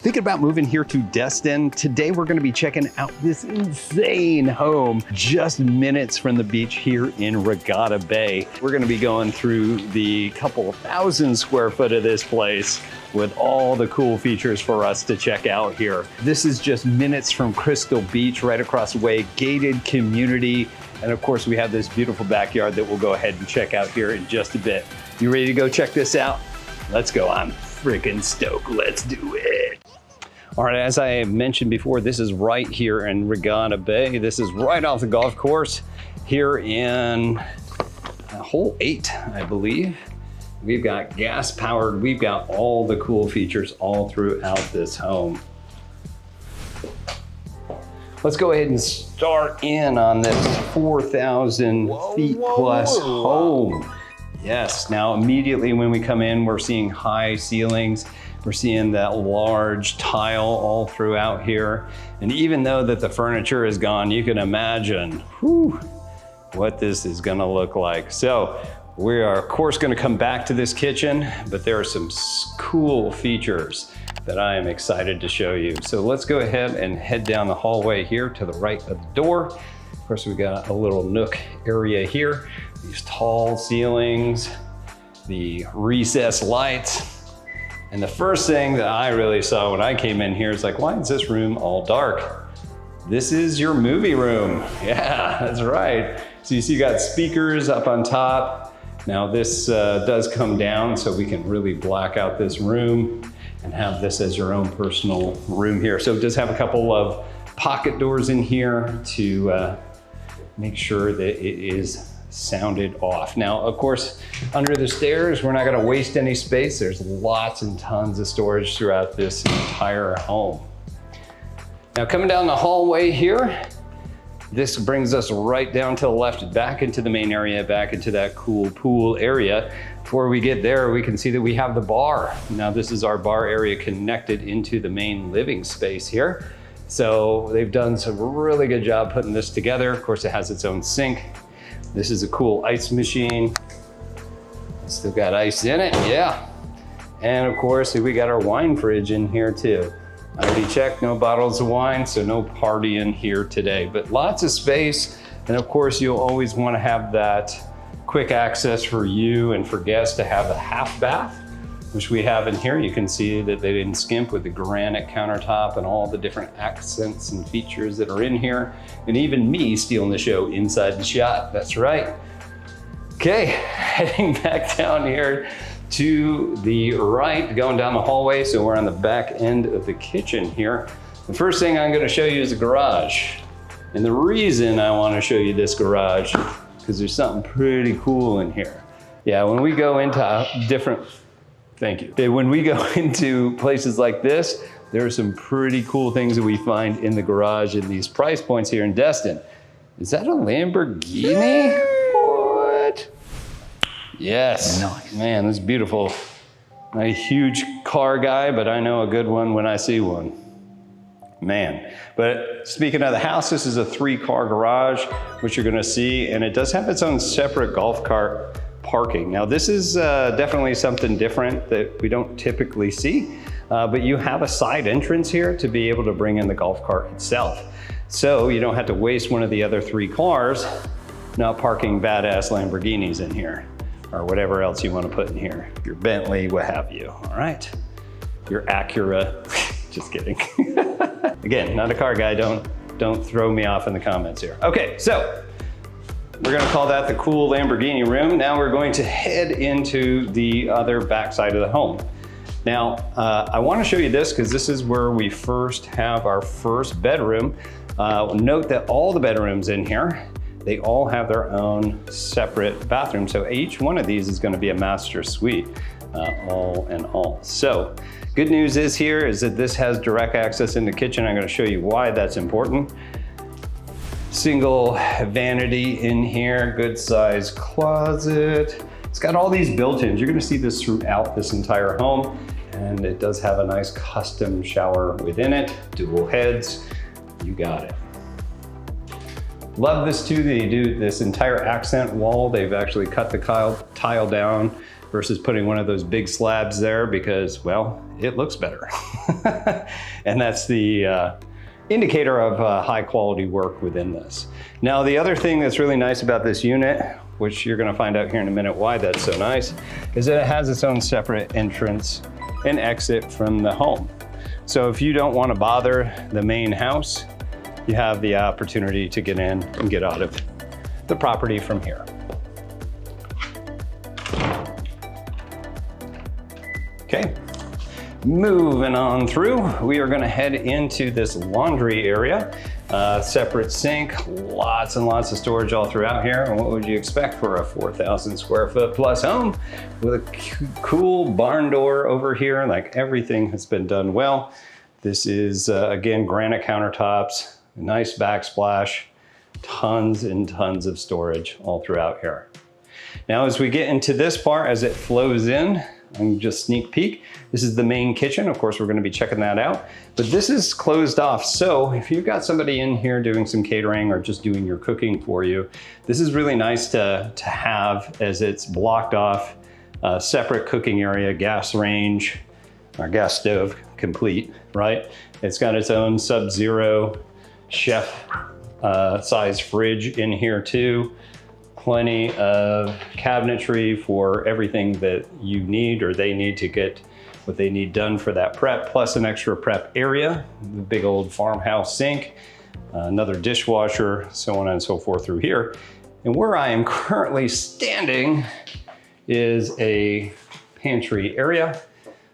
Thinking about moving here to Destin? Today we're gonna be checking out this insane home just minutes from the beach here in Regatta Bay. We're gonna be going through the couple 1,000 square foot of this place with all the cool features for us to check out here. This is just minutes from Crystal Beach, right across the way, gated community. And of course we have this beautiful backyard that we'll go ahead and check out here in just a bit. You ready to go check this out? Let's go, I'm freaking stoked, let's do it. All right, as I mentioned before, this is right here in Regatta Bay. This is right off the golf course here in hole 8, I believe. We've got gas powered, we've got all the cool features all throughout this home. Let's go ahead and start in on this 4,000 feet plus home. Yes, now immediately when we come in, we're seeing high ceilings. We're seeing that large tile all throughout here. And even though that the furniture is gone, you can imagine what this is gonna look like. So we are of course gonna come back to this kitchen, but there are some cool features that I am excited to show you. So let's go ahead and head down the hallway here to the right of the door. Of course, we got a little nook area here. These tall ceilings, the recessed lights. And the first thing that I really saw when I came in here is like, why is this room all dark? This is your movie room. Yeah, that's right. So you see you got speakers up on top. Now this does come down so we can really black out this room and have this as your own personal room here. So it does have a couple of pocket doors in here to make sure that it is sounded off. Now, of course, under the stairs, we're not gonna waste any space. There's lots and tons of storage throughout this entire home. Now, coming down the hallway here, this brings us right down to the left, back into the main area, back into that cool pool area. Before we get there, we can see that we have the bar. Now, this is our bar area connected into the main living space here. So they've done some really good job putting this together. Of course, it has its own sink. This is a cool ice machine. Still got ice in it, yeah. And of course, we got our wine fridge in here too. I already checked, no bottles of wine, so no party in here today, but lots of space. And of course, you'll always want to have that quick access for you and for guests to have a half bath, which we have in here. You can see that they didn't skimp with the granite countertop and all the different accents and features that are in here. And even me stealing the show inside the shot, that's right. Okay, heading back down here to the right, going down the hallway. So we're on the back end of the kitchen here. The first thing I'm gonna show you is the garage. And the reason I wanna show you this garage, because there's something pretty cool in here. Yeah, when we go into different, thank you. When we go into places like this, there are some pretty cool things that we find in the garage in these price points here in Destin. Is that a Lamborghini? What? Yes, nice. Man, this is beautiful. I'm a huge car guy, but I know a good one when I see one. Man, but speaking of the house, this is a 3-car garage, which you're gonna see, and it does have its own separate golf cart parking. Now this is definitely something different that we don't typically see, but you have a side entrance here to be able to bring in the golf cart itself. So you don't have to waste one of the other 3 cars not parking badass Lamborghinis in here or whatever else you want to put in here. Your Bentley, what have you, all right? Your Acura, just kidding. Again, not a car guy, don't throw me off in the comments here. Okay, so we're gonna call that the cool Lamborghini room. Now we're going to head into the other back side of the home. Now, I wanna show you this because this is where we first have our first bedroom. Note that all the bedrooms in here, they all have their own separate bathroom. So each one of these is gonna be a master suite, all in all. So, good news is here is that this has direct access in the kitchen. I'm gonna show you why that's important. Single vanity in here, good size closet. It's got all these built-ins. You're gonna see this throughout this entire home. And it does have a nice custom shower within it, dual heads, you got it. Love this too, they do this entire accent wall. They've actually cut the tile down versus putting one of those big slabs there because, well, it looks better. And that's the indicator of high quality work within this. Now, the other thing that's really nice about this unit, which you're gonna find out here in a minute why that's so nice, is that it has its own separate entrance and exit from the home. So if you don't wanna bother the main house, you have the opportunity to get in and get out of the property from here. Okay, moving on through, we are gonna head into this laundry area. Separate sink, lots and lots of storage all throughout here. And what would you expect for a 4,000 square foot plus home with a cool barn door over here? Like, everything has been done well. This is, again, granite countertops, nice backsplash, tons and tons of storage all throughout here. Now, as we get into this part, as it flows in, and just sneak peek, this is the main kitchen. Of course, we're gonna be checking that out, but this is closed off. So if you've got somebody in here doing some catering or just doing your cooking for you, this is really nice to have, as it's blocked off, a separate cooking area, gas range, or gas stove complete, right? It's got its own Sub-Zero chef size fridge in here too. Plenty of cabinetry for everything that you need or they need to get what they need done for that prep, plus an extra prep area, the big old farmhouse sink, another dishwasher, so on and so forth through here. And where I am currently standing is a pantry area.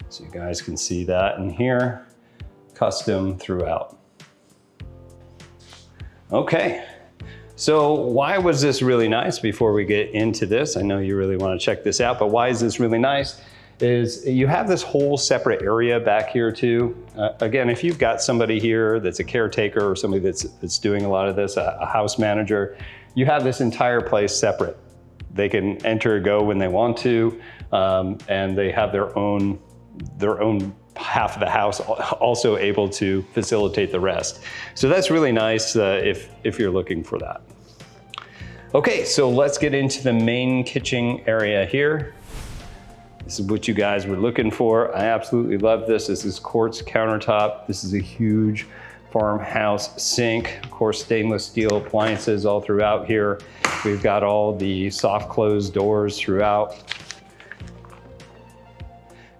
So you guys can see that in here, custom throughout. Okay. So why was this really nice before we get into this? I know you really want to check this out, but why is this really nice? Is you have this whole separate area back here too. Again, if you've got somebody here that's a caretaker or somebody that's doing a lot of this, a house manager, you have this entire place separate. They can enter and go when they want to, and they have their own half of the house also able to facilitate the rest. So that's really nice if you're looking for that. Okay, so let's get into the main kitchen area here. This is what you guys were looking for. I absolutely love this. This is quartz countertop. This is a huge farmhouse sink. Of course, stainless steel appliances all throughout here. We've got all the soft close doors throughout.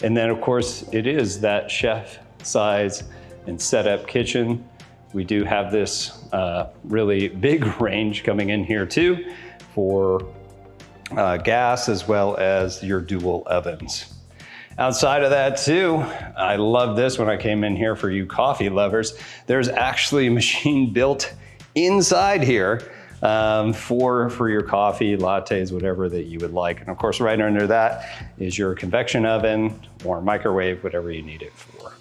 And then of course, it is that chef size and setup kitchen. We do have this really big range coming in here too for gas as well as your dual ovens. Outside of that too, I love this when I came in here for you coffee lovers. There's actually a machine built inside here for your coffee, lattes, whatever that you would like. And of course, right under that is your convection oven or microwave, whatever you need it for.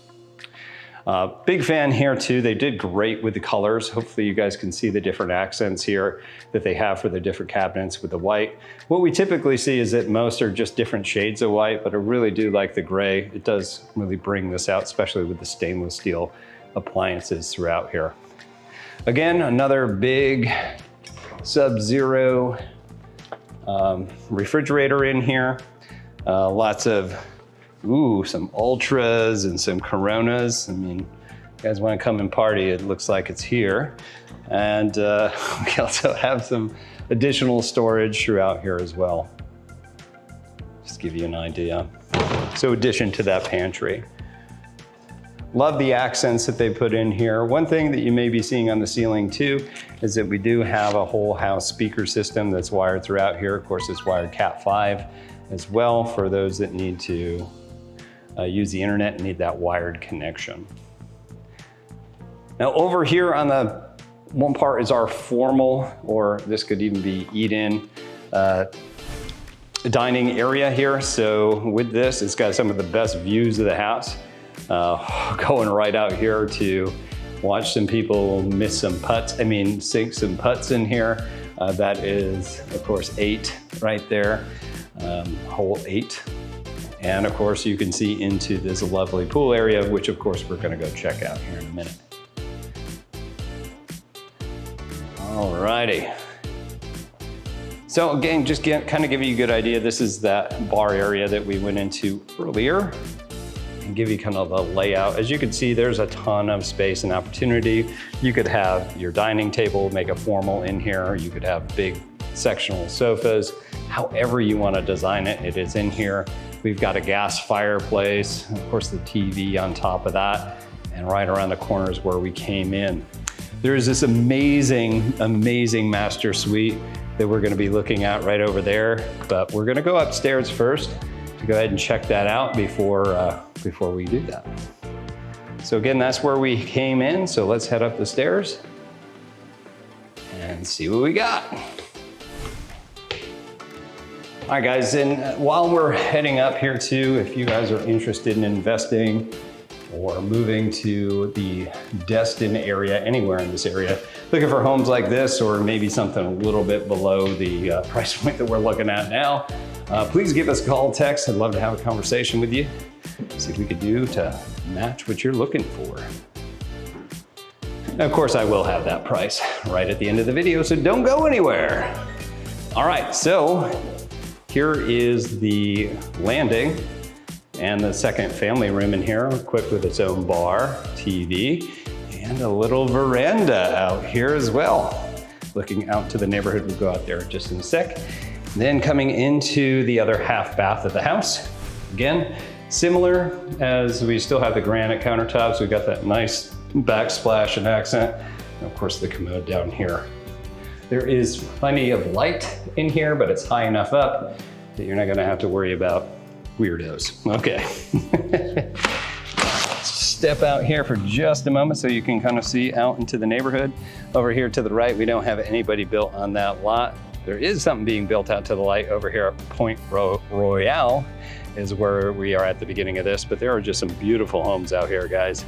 Big fan here too. They did great with the colors. Hopefully you guys can see the different accents here that they have for the different cabinets with the white. What we typically see is that most are just different shades of white, but I really do like the gray. It does really bring this out, especially with the stainless steel appliances throughout here. Again, another big Sub-Zero refrigerator in here. Lots of, some Ultras and some Coronas. I mean, you guys want to come and party, it looks like it's here. And we also have some additional storage throughout here as well. Just give you an idea. So addition to that pantry. Love the accents that they put in here. One thing that you may be seeing on the ceiling too is that we do have a whole house speaker system that's wired throughout here. Of course, it's wired Cat 5 as well for those that need to use the internet and need that wired connection. Now over here on the one part is our formal, or this could even be eat-in, dining area here. So with this, it's got some of the best views of the house. Going right out here to watch some people miss some putts, sink some putts in here. That is, of course, 8 right there, hole 8. And of course, you can see into this lovely pool area, which of course, we're gonna go check out here in a minute. Alrighty. So again, just kind of give you a good idea. This is that bar area that we went into earlier, and give you kind of a layout. As you can see, there's a ton of space and opportunity. You could have your dining table, make it formal in here. You could have big sectional sofas. However you want to design it, it is in here. We've got a gas fireplace, of course the TV on top of that, and right around the corners where we came in. There's this amazing, amazing master suite that we're gonna be looking at right over there, but we're gonna go upstairs first to go ahead and check that out before we do that. So again, that's where we came in, so let's head up the stairs and see what we got. All right guys, and while we're heading up here too, if you guys are interested in investing or moving to the Destin area, anywhere in this area, looking for homes like this or maybe something a little bit below the price point that we're looking at now, please give us a call, text. I'd love to have a conversation with you, see what we could do to match what you're looking for. And of course, I will have that price right at the end of the video, so don't go anywhere. All right, so here is the landing and the second family room in here, equipped with its own bar, TV, and a little veranda out here as well. Looking out to the neighborhood, we'll go out there just in a sec. Then coming into the other half bath of the house. Again, similar as we still have the granite countertops. We've got that nice backsplash and accent. And of course the commode down here. There is plenty of light in here, but it's high enough up that you're not gonna have to worry about weirdos. Okay. Step out here for just a moment so you can kind of see out into the neighborhood. Over here to the right, we don't have anybody built on that lot. There is something being built out to the light over here at Point Royale is where we are at the beginning of this, but there are just some beautiful homes out here, guys,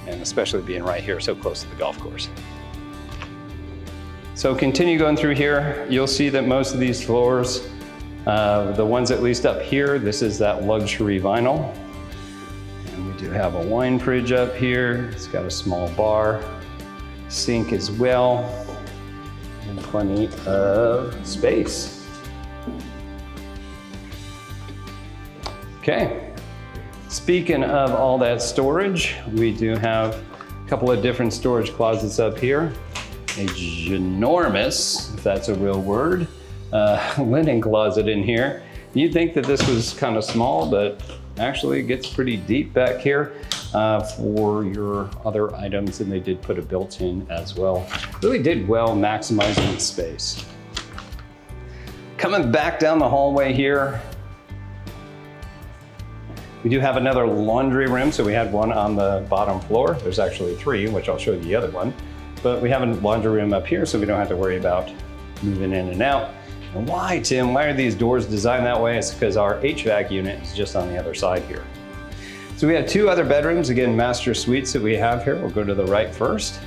and especially being right here so close to the golf course. So continue going through here. You'll see that most of these floors, the ones at least up here, this is that luxury vinyl. And we do have a wine fridge up here. It's got a small bar, sink as well, and plenty of space. Okay, speaking of all that storage, we do have a couple of different storage closets up here. A ginormous, if that's a real word, linen closet in here. You'd think that this was kind of small, but actually it gets pretty deep back here for your other items, and they did put a built-in as well. Really did well maximizing the space. Coming back down the hallway here, we do have another laundry room. So we had one on the bottom floor. There's actually three, which I'll show you the other one. But we have a laundry room up here, so we don't have to worry about moving in and out. And why, Tim? Why are these doors designed that way? It's because our HVAC unit is just on the other side here. So we have two other bedrooms, again, master suites that we have here. We'll go to the right first.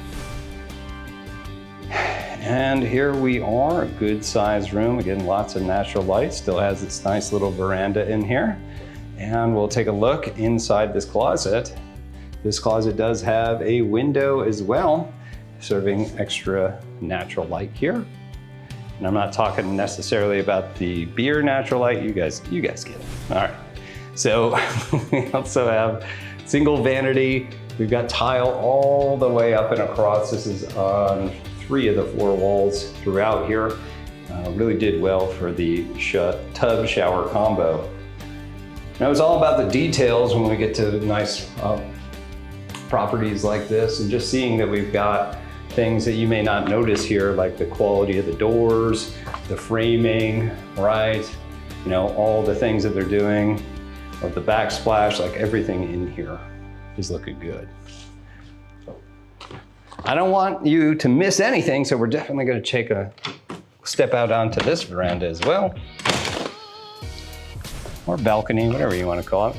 And here we are, a good sized room. Again, lots of natural light, still has its nice little veranda in here. And we'll take a look inside this closet. This closet does have a window as well, serving extra natural light here. And I'm not talking necessarily about the beer natural light, you guys get it. All right, so we also have single vanity. We've got tile all the way up and across. This is on 3 of the 4 walls throughout here. Really did well for the tub shower combo. Now it's all about the details when we get to nice properties like this, and just seeing that we've got things that you may not notice here, like the quality of the doors, the framing, right? You know, all the things that they're doing, of the backsplash, like everything in here is looking good. I don't want you to miss anything, so we're definitely gonna take a step out onto this veranda as well. Or balcony, whatever you wanna call it.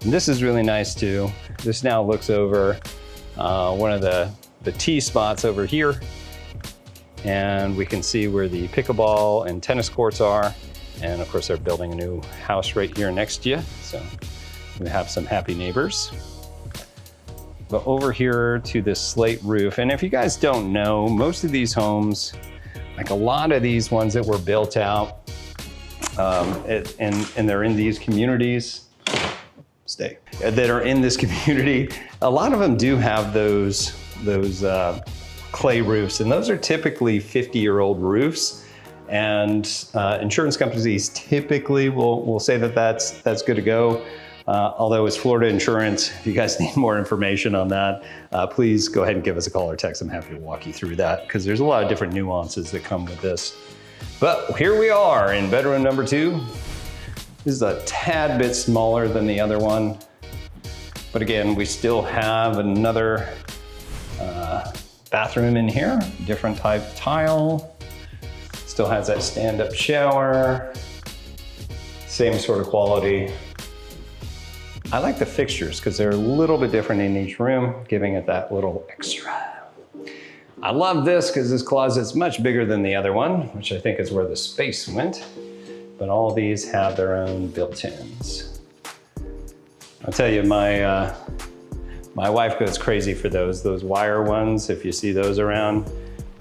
And this is really nice too. This now looks over one of the tee spots over here, and we can see where the pickleball and tennis courts are. And of course, they're building a new house right here next to you, so we have some happy neighbors. But over here to this slate roof, and if you guys don't know, most of these homes Like a lot of these ones that were built out, and they're in these communities, that are in this community, a lot of them do have those clay roofs, and those are typically 50-year-old roofs. And insurance companies typically will say that that's good to go. Although it's Florida insurance, if you guys need more information on that, please go ahead and give us a call or text. I'm happy to walk you through that because there's a lot of different nuances that come with this. But here we are in bedroom number 2. This is a tad bit smaller than the other one. But again, we still have another bathroom in here, different type tile. Still has that stand-up shower. Same sort of quality. I like the fixtures because they're a little bit different in each room, giving it that little extra. I love this because this closet's much bigger than the other one, which I think is where the space went. But all of these have their own built-ins. I'll tell you, my wife goes crazy for those wire ones. If you see those around,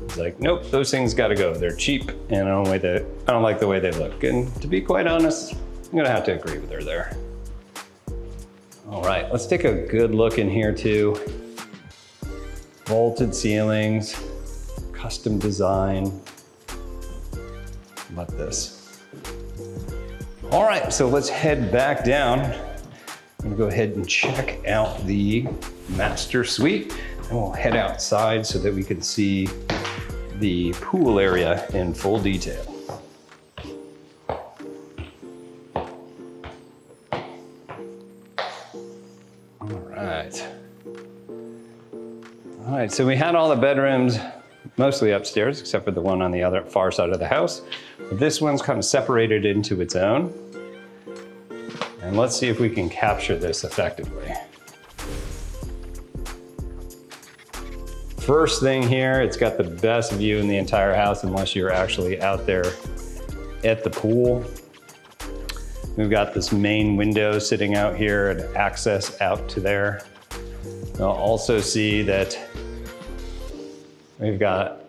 it's like, nope, those things gotta go. They're cheap and I don't like the way they look. And to be quite honest, I'm gonna have to agree with her there. All right, let's take a good look in here too. Vaulted ceilings, custom design. Love this. All right, so let's head back down. I'm gonna go ahead and check out the master suite, and we'll head outside so that we can see the pool area in full detail. All right, so we had all the bedrooms mostly upstairs, except for the one on the other far side of the house. But this one's kind of separated into its own. And let's see if we can capture this effectively. First thing here, it's got the best view in the entire house unless you're actually out there at the pool. We've got this main window sitting out here and access out to there. You'll also see that we've got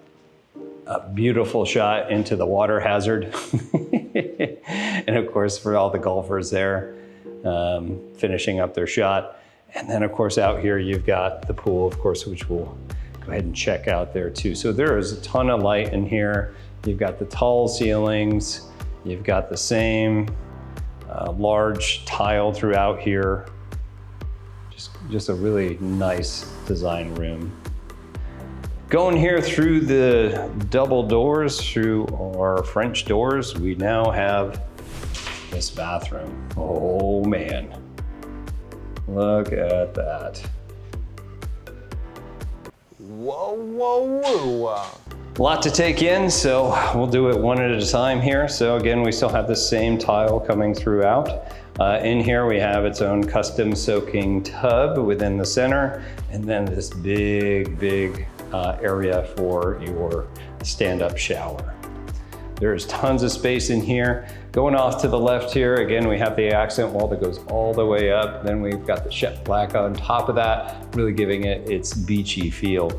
a beautiful shot into the water hazard. And of course, for all the golfers there, finishing up their shot. And then of course out here, you've got the pool, of course, which we'll go ahead and check out there too. So there is a ton of light in here. You've got the tall ceilings. You've got the same large tile throughout here. Just a really nice design room. Going here through the double doors, through our French doors, we now have this bathroom. Oh man, look at that. Whoa, whoa, whoa. A lot to take in, so we'll do it one at a time here. So again, we still have the same tile coming throughout. In here we have its own custom soaking tub within the center, and then this big area for your stand-up shower. There's tons of space in here. Going off to the left here, again, we have the accent wall that goes all the way up. Then we've got the jet black on top of that, really giving it its beachy feel.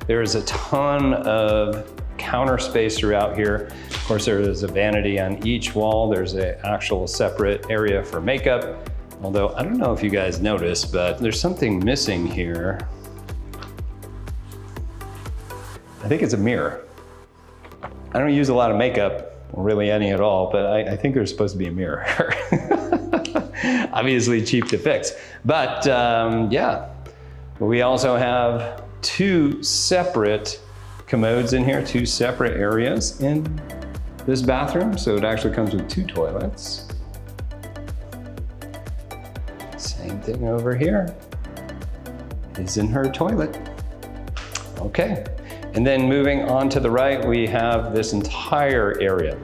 There is a ton of counter space throughout here. Of course, there is a vanity on each wall. There's an actual separate area for makeup. Although, I don't know if you guys noticed, but there's something missing here. I think it's a mirror. I don't use a lot of makeup, or really any at all, but I think there's supposed to be a mirror. Obviously cheap to fix. But yeah, we also have 2 separate commodes in here, 2 separate areas in this bathroom. So it actually comes with 2 toilets. Same thing over here is in her toilet. Okay, and then moving on to the right, we have this entire area.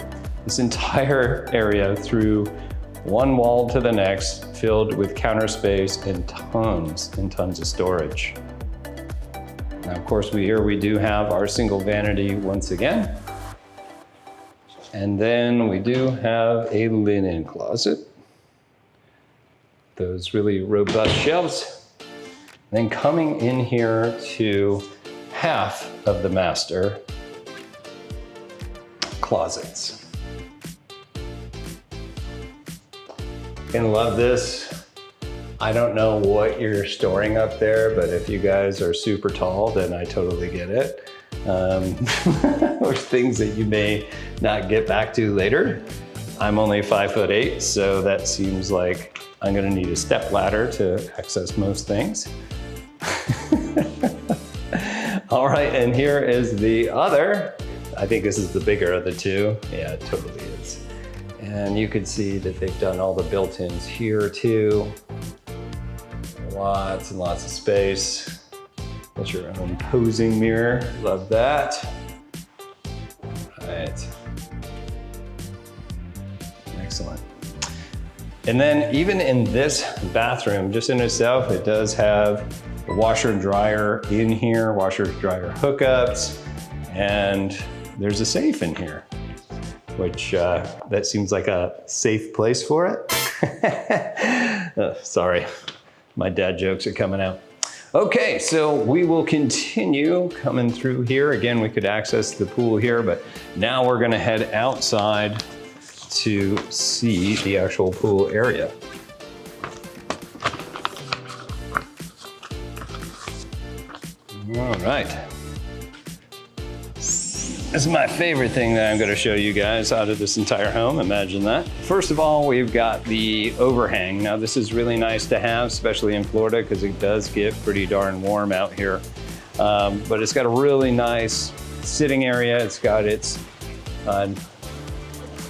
This entire area through one wall to the next, filled with counter space and tons of storage. Now, of course, here we do have our single vanity once again. And then we do have a linen closet. Those really robust shelves. Then coming in here to half of the master, closets. Gonna love this. I don't know what you're storing up there, but if you guys are super tall, then I totally get it. Or things that you may not get back to later. I'm only 5'8", so that seems like I'm gonna need a step ladder to access most things. All right, and here is the other. I think this is the bigger of the two. Yeah, it totally is. And you can see that they've done all the built-ins here too. Lots and lots of space. Got your own posing mirror, love that. All right, excellent. And then even in this bathroom, just in itself, it does have a washer and dryer in here, washer and dryer hookups, and there's a safe in here, which that seems like a safe place for it. Sorry, my dad jokes are coming out. Okay, so we will continue coming through here. Again, we could access the pool here, but now we're gonna head outside to see the actual pool area. All right. This is my favorite thing that I'm gonna show you guys out of this entire home, imagine that. First of all, we've got the overhang. Now this is really nice to have, especially in Florida, because it does get pretty darn warm out here. But it's got a really nice sitting area. It's got its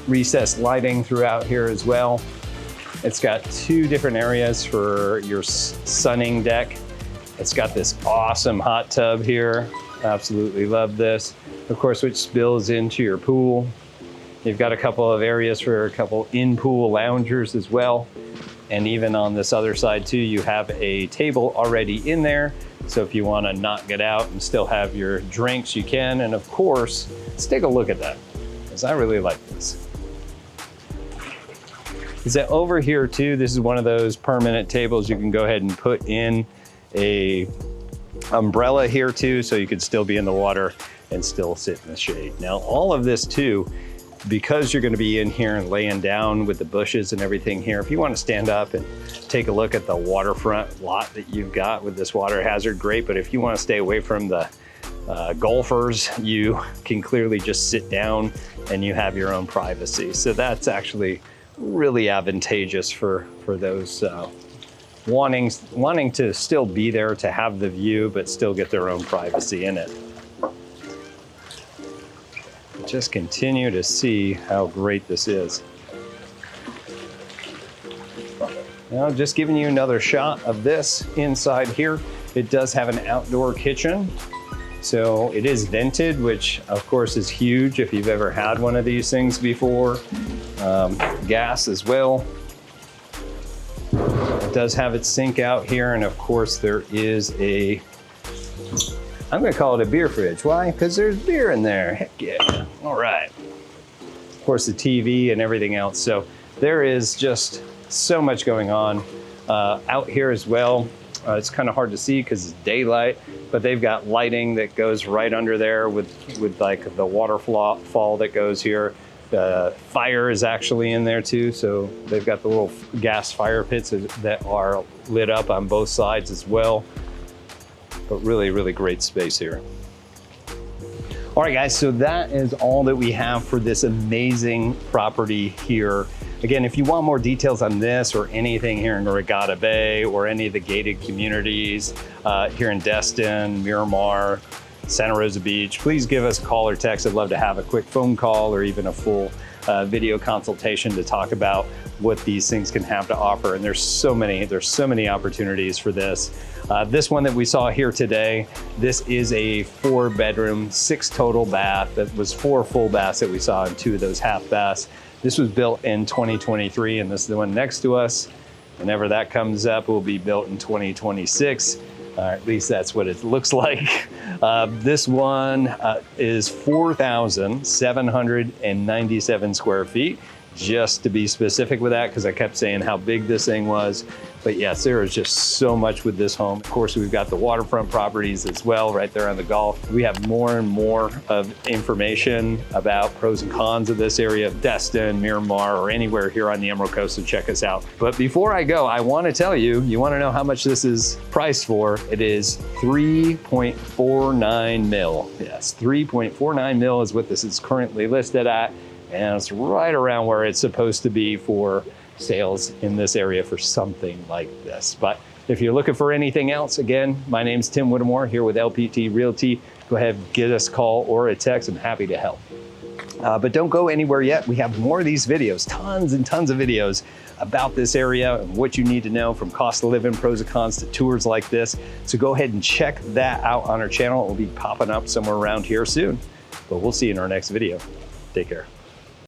recessed lighting throughout here as well. It's got two different areas for your sunning deck. It's got this awesome hot tub here. Absolutely love this. Of course, which spills into your pool. You've got a couple of areas for a couple in-pool loungers as well. And even on this other side too, you have a table already in there. So if you want to not get out and still have your drinks, you can. And of course, let's take a look at that, because I really like this. Is that over here too, this is one of those permanent tables you can go ahead and put in a umbrella here too, so you could still be in the water and still sit in the shade. Now, all of this too, because you're gonna be in here and laying down with the bushes and everything here, if you wanna stand up and take a look at the waterfront lot that you've got with this water hazard, great, but if you wanna stay away from the golfers, you can clearly just sit down and you have your own privacy. So that's actually really advantageous for those wanting to still be there to have the view, but still get their own privacy in it. Just continue to see how great this is. Now, just giving you another shot of this inside here. It does have an outdoor kitchen. So it is vented, which of course is huge if you've ever had one of these things before. Gas as well. It does have its sink out here, and of course there is a, I'm gonna call it a beer fridge. Why? Because there's beer in there. Heck yeah. All right. Of course, the TV and everything else. So there is just so much going on out here as well. It's kind of hard to see because it's daylight, but they've got lighting that goes right under there with like the waterfall that goes here. Fire is actually in there too, so they've got the little gas fire pits that are lit up on both sides as well. But really, really great space here. All right, guys, so that is all that we have for this amazing property here. Again, if you want more details on this or anything here in Regatta Bay or any of the gated communities here in Destin, Miramar, Santa Rosa Beach, please give us a call or text. I'd love to have a quick phone call or even a full video consultation to talk about what these things can have to offer. And there's so many opportunities for this. This one that we saw here today, this is a 4-bedroom, 6 total bath. That was 4 full baths that we saw and 2 of those half baths. This was built in 2023, and this is the one next to us. Whenever that comes up, it will be built in 2026. At least that's what it looks like. This one is 4,797 square feet. Just to be specific with that, because I kept saying how big this thing was. But yes, there is just so much with this home. Of course, we've got the waterfront properties as well, right there on the Gulf. We have more and more of information about pros and cons of this area of Destin, Miramar, or anywhere here on the Emerald Coast, so check us out. But before I go, I want to tell you, you want to know how much this is priced for? It is 3.49 mil. Yes, 3.49 mil is what this is currently listed at, and it's right around where it's supposed to be for sales in this area for something like this. But if you're looking for anything else, again, my name's Tim Whittemore here with LPT Realty. Go ahead, give us a call or a text. I'm happy to help. But don't go anywhere yet. We have more of these videos, tons and tons of videos about this area and what you need to know, from cost of living, pros and cons, to tours like this. So go ahead and check that out on our channel. It will be popping up somewhere around here soon. But we'll see you in our next video. Take care.